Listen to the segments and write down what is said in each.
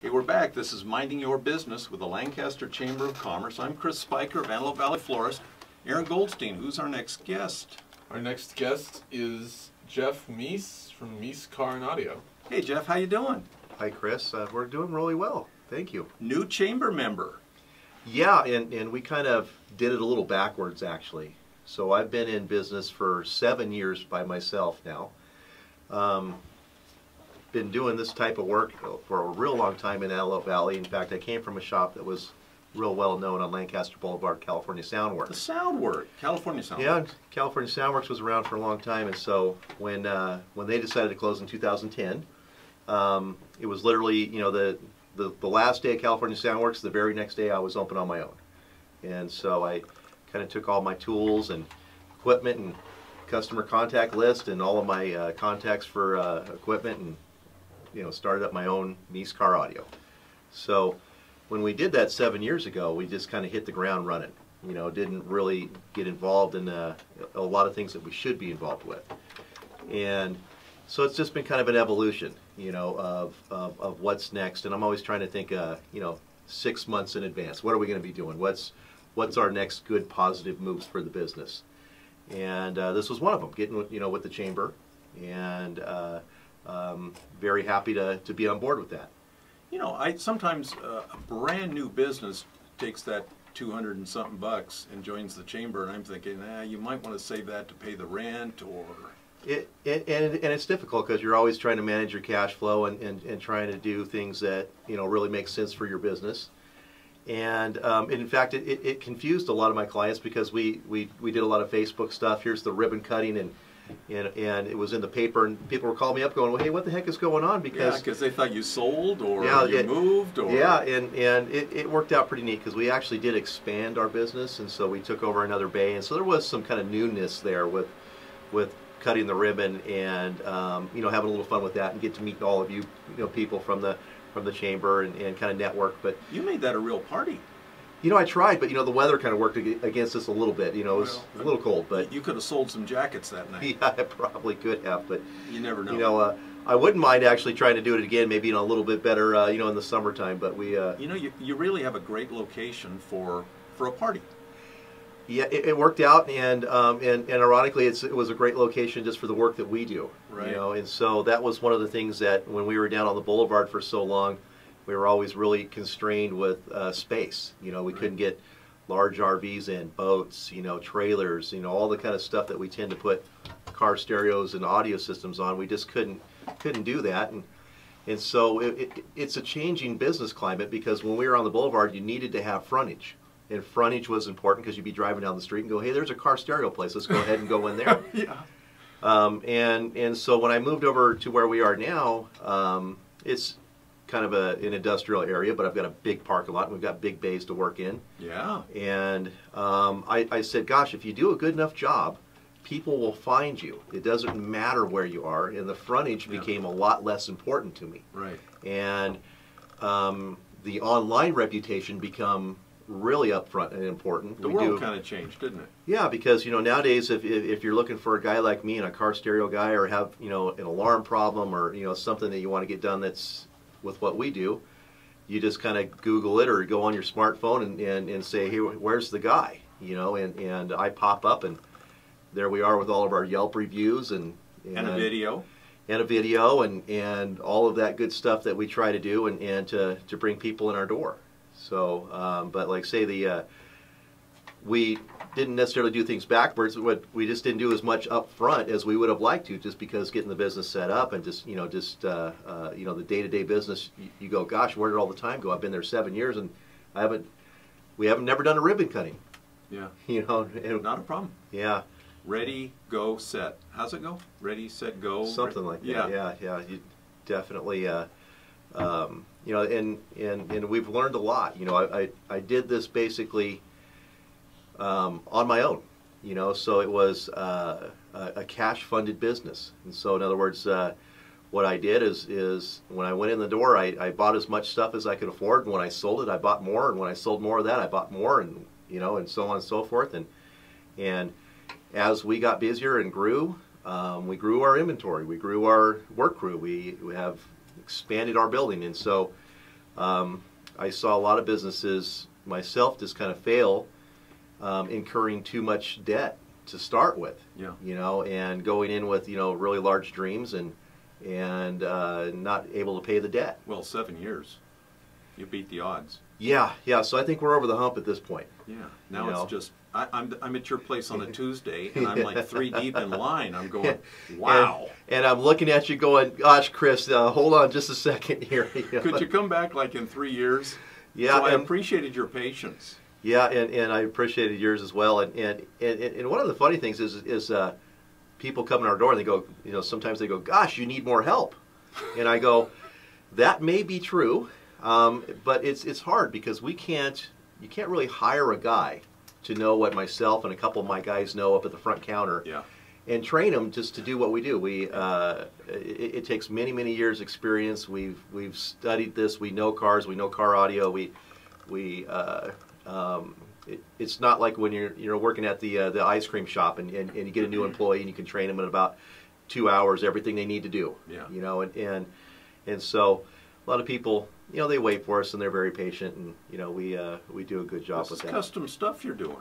Hey, we're back. This is Minding Your Business with the Lancaster Chamber of Commerce. I'm Chris Spiker of Antelope Valley Florist. Aaron Goldstein, who's our next guest? Our next guest is Jeff Meece from Meece Car and Audio. Hey Jeff, how you doing? Hi Chris, we're doing really well. Thank you. New chamber member. Yeah, and we kind of did it a little backwards actually. So I've been in business for 7 years by myself now. Been doing this type of work for a real long time in Antelope Valley. In fact, I came from a shop that was real well known on Lancaster Boulevard, California Soundworks. The Soundwork, California Soundwork. Yeah, California Soundworks was around for a long time, and so when they decided to close in 2010, it was literally, you know, the last day of California Soundworks. The very next day I was open on my own, and so I kind of took all my tools and equipment and customer contact list and all of my contacts for equipment, and started up my own Meece Car Audio. So when we did that 7 years ago, we just kind of hit the ground running. Didn't really get involved in a lot of things that we should be involved with. And so it's just been kind of an evolution, of what's next. And I'm always trying to think, 6 months in advance. What are we going to be doing? What's our next good positive moves for the business? And this was one of them, getting with the chamber, and very happy to be on board with that. I sometimes a brand new business takes that 200 and something bucks and joins the chamber, and I'm thinking, you might want to save that to pay the rent, or... And it's difficult because you're always trying to manage your cash flow and trying to do things that really make sense for your business. And in fact, it confused a lot of my clients because we did a lot of Facebook stuff. Here's the ribbon cutting, and it was in the paper, and people were calling me up going, well, hey, what the heck is going on? Because they thought you sold, or you moved, or... Yeah, and it worked out pretty neat because we actually did expand our business, and so we took over another bay, and so there was some kind of newness there with cutting the ribbon, and having a little fun with that, and get to meet all of you, people from the chamber, and kind of network. But you made that a real party. I tried, but the weather kind of worked against us a little bit. It was a little cold, but you could have sold some jackets that night. Yeah, I probably could have, but you never know. I wouldn't mind actually trying to do it again, maybe a little bit better, in the summertime. But we, you really have a great location for a party. Yeah, it worked out, and ironically, it was a great location just for the work that we do. Right. And so that was one of the things that when we were down on the boulevard for so long, we were always really constrained with space. We couldn't get large RVs in, boats, trailers, all the kind of stuff that we tend to put car stereos and audio systems on. We just couldn't do that, and so it's a changing business climate, because when we were on the boulevard, you needed to have frontage. And frontage was important because you'd be driving down the street and go, hey, there's a car stereo place. Let's go ahead and go in there. Yeah. And so when I moved over to where we are now, it's kind of an industrial area, but I've got a big parking lot, and we've got big bays to work in. Yeah. And I said, gosh, if you do a good enough job, people will find you. It doesn't matter where you are, and the frontage became a lot less important to me. Right. And the online reputation become really upfront and important. The world kind of changed, didn't it? Yeah, because nowadays, if you're looking for a guy like me and a car stereo guy, or have an alarm problem, or something that you want to get done that's with what we do, you just kind of Google it or go on your smartphone and say, hey, where's the guy? And I pop up, and there we are with all of our Yelp reviews and a video. And a video, and all of that good stuff that we try to do, and to bring people in our door. So, but like say we didn't necessarily do things backwards. We just didn't do as much up front as we would have liked to, just because getting the business set up, and just the day-to-day business, you go, gosh, where did all the time go? I've been there 7 years, and we haven't never done a ribbon cutting. Yeah. Not a problem. Yeah. Ready, go, set. How's it go? Ready, set, go. Something like that. Yeah. You definitely. And we've learned a lot. I did this basically on my own. So it was a cash-funded business. And so in other words, what I did is when I went in the door, I bought as much stuff as I could afford, and when I sold it, I bought more, and when I sold more of that, I bought more, and and so on and so forth. And as we got busier and grew, we grew our inventory, we grew our work crew, we have expanded our building, and so I saw a lot of businesses, myself, just kind of fail, incurring too much debt to start with. Yeah. You know, and going in with, you know, really large dreams and not able to pay the debt. Well, 7 years. You beat the odds. Yeah, yeah. So I think we're over the hump at this point. Yeah. Now You it's know. just I'm at your place on a Tuesday, and I'm like 3 deep in line. I'm going, wow. And I'm looking at you going, gosh, Chris, hold on just a second here. You know? Could you come back like in 3 years? Yeah, So I and- appreciated your patience. Yeah, and I appreciated yours as well. And one of the funny things is people come in our door and they go, you know, sometimes they go, gosh, you need more help. And I go, that may be true, but it's hard because you can't really hire a guy to know what myself and a couple of my guys know up at the front counter. Yeah. And train them just to do what we do. It takes many years experience. We've studied this. We know cars. We know car audio. It's not like when you're working at the ice cream shop and you get a new employee and you can train them in about 2 hours everything they need to do. Yeah. You know, and so a lot of people, you know, they wait for us and they're very patient, and you know, we do a good job This with is that. custom stuff you're doing.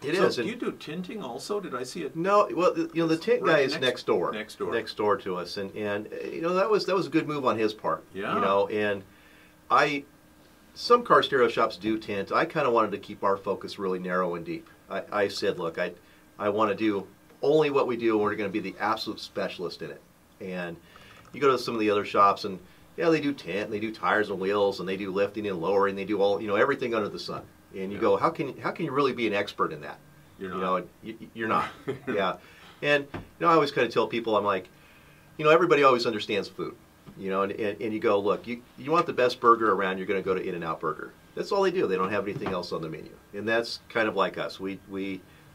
It So is. do and- you do tinting also? Did I see it? No, well, you know, the tint guy Right is next door. Next door. Next door to us, and you know, that was a good move on his part. Yeah. You know, and some car stereo shops do tint. I kind of wanted to keep our focus really narrow and deep. I said, look, I want to do only what we do, and we're going to be the absolute specialist in it. And you go to some of the other shops, and yeah, they do tint, and they do tires and wheels, and they do lifting and lowering, they do all, you know, everything under the sun. And you Yeah. go, how can you really be an expert in that? You're You not. know, you're not. Yeah. And, you know, I always kind of tell people, I'm like, you know, everybody always understands food. You know, and you go, look, you want the best burger around, you're going to go to In-N-Out Burger. That's all they do. They don't have anything else on the menu. And that's kind of like us. We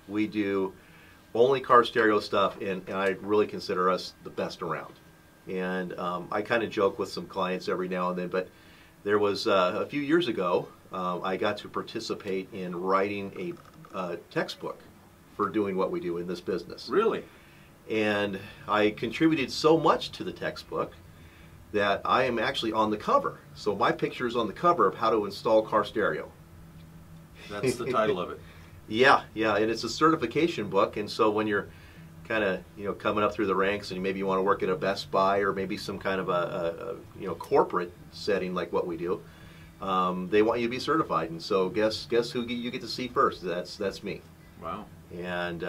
do only car stereo stuff, and I really consider us the best around. And I kind of joke with some clients every now and then, but there was a few years ago, I got to participate in writing a textbook for doing what we do in this business. Really? And I contributed so much to the textbook that I am actually on the cover. So my picture is on the cover of how to install car stereo. That's the title of it. Yeah, yeah, and it's a certification book, and so when you're kind of, you know, coming up through the ranks and maybe you want to work at a Best Buy or maybe some kind of a you know, corporate setting like what we do, they want you to be certified, and so guess who you get to see first? That's me. Wow. And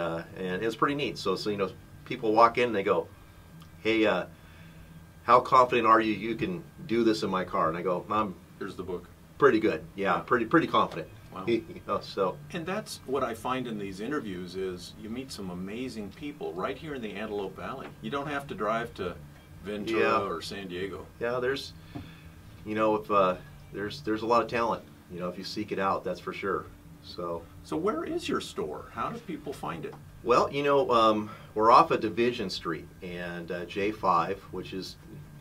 it's pretty neat. So you know, people walk in and they go, hey, how confident are you can do this in my car? And I go, I'm Here's the book. pretty good. Yeah, pretty confident. Wow. You know, so And that's what I find in these interviews is you meet some amazing people right here in the Antelope Valley. You don't have to drive to Ventura Yeah. or San Diego. yeah, there's, you know, if there's a lot of talent. You know, if you seek it out, that's for sure. So. So where is your store? How do people find it? Well, you know, we're off of Division Street and J5, which is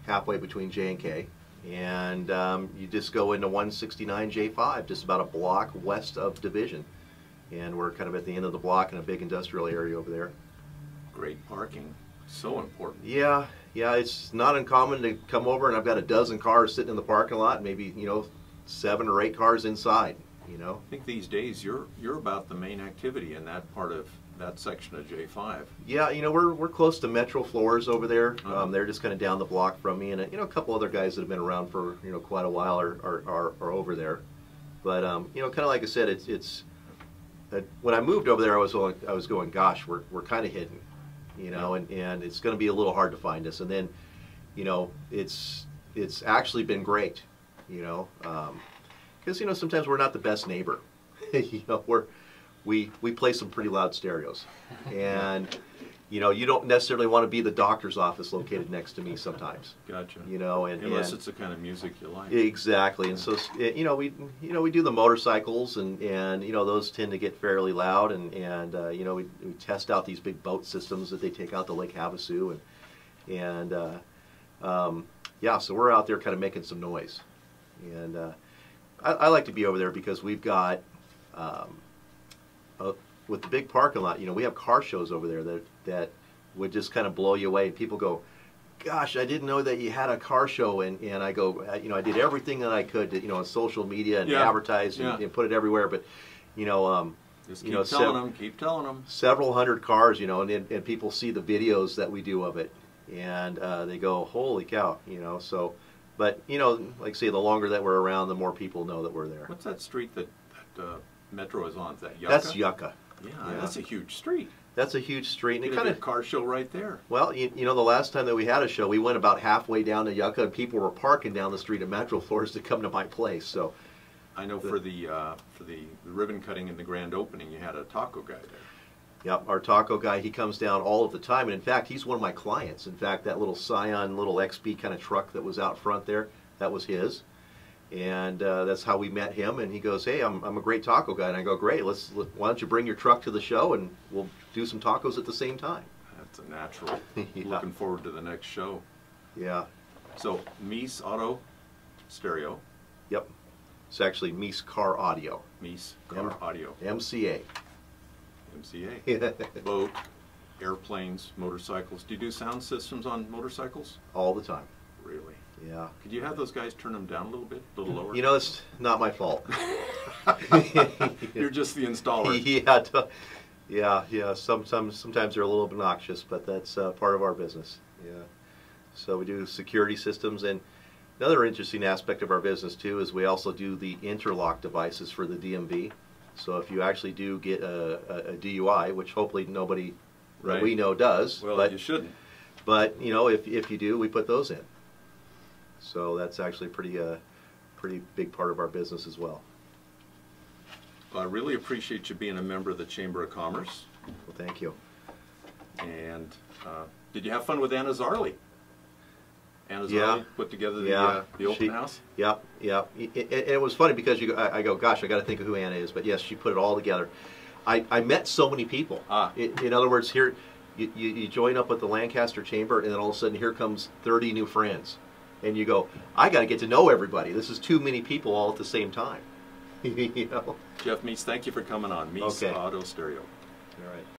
halfway between J and K, and you just go into 169 J5, just about a block west of Division, and we're kind of at the end of the block in a big industrial area over there. Great parking. So important. Yeah, it's not uncommon to come over and I've got a dozen cars sitting in the parking lot, maybe, you know, 7 or 8 cars inside, you know. I think these days you're about the main activity in that part of that section of J5. Yeah, you know, we're close to Metro Floors over there. Uh-huh. They're just kind of down the block from me, and you know, a couple other guys that have been around for, you know, quite a while are over there. But you know, kind of like I said, it's when I moved over there, I was going, gosh, we're kind of hidden, you know, and it's going to be a little hard to find us. And then, you know, it's actually been great, you know, because you know, sometimes we're not the best neighbor. You know, we play some pretty loud stereos, and you know, you don't necessarily want to be the doctor's office located next to me sometimes. Gotcha. You know, Unless it's the kind of music you like. exactly. And so you know, we do the motorcycles, and you know, those tend to get fairly loud, and you know, we test out these big boat systems that they take out to Lake Havasu, and yeah, so we're out there kind of making some noise, and I like to be over there because we've got. With the big parking lot, you know, we have car shows over there that would just kind of blow you away. And people go, gosh, I didn't know that you had a car show, and I go, you know, I did everything that I could to, you know, on social media and advertise and put it everywhere, but, you know, Just you keep know, telling them, keep telling them. several hundred cars, you know, and people see the videos that we do of it, and they go, holy cow, you know, so, but, you know, like I say, the longer that we're around, the more people know that we're there. What's that street that Metro is on? Is that Yucca? That's Yucca. Yeah, Yeah. that's a huge street. That's a huge street, and Could it have kind been a of, car show right there. well, you know, the last time that we had a show, we went about halfway down to Yucca, and people were parking down the street at Metro Floors to come to my place, so. I know for the ribbon cutting and the grand opening, you had a taco guy there. Yep, our taco guy, he comes down all of the time, and in fact, he's one of my clients. In fact, that little Scion, little XB kind of truck that was out front there, that was his. And that's how we met him, and he goes, hey, I'm a great taco guy. And I go, great, why don't you bring your truck to the show, and we'll do some tacos at the same time. That's a natural. Yeah. Looking forward to the next show. Yeah, So, Meece Auto Stereo, yep. It's actually Meece Car Audio, Meece Car Audio, MCA. MCA, boat, airplanes, motorcycles. Do you do sound systems on motorcycles? All the time, Really? yeah. Could you have those guys turn them down a little bit, a little lower? You know, it's not my fault. You're just the installer. Yeah. Sometimes they're a little obnoxious, but that's part of our business. Yeah. So we do security systems, and another interesting aspect of our business too is we also do the interlock devices for the DMV. So if you actually do get a DUI, which hopefully nobody that we know does, Well, but you shouldn't. But you know, if you do, we put those in. So that's actually a pretty big part of our business as well. Well, I really appreciate you being a member of the Chamber of Commerce. Well, thank you. And did you have fun with Anna Zarley? Anna Yeah. Zarley put together the open house? Yep. It was funny because I go, gosh, I got to think of who Anna is. But yes, she put it all together. I met so many people. In other words, here you join up with the Lancaster Chamber, and then all of a sudden here comes 30 new friends. And you go, I got to get to know everybody. This is too many people all at the same time. You know? Jeff Meece, thank you for coming on. Meece Okay. Auto Stereo. All right.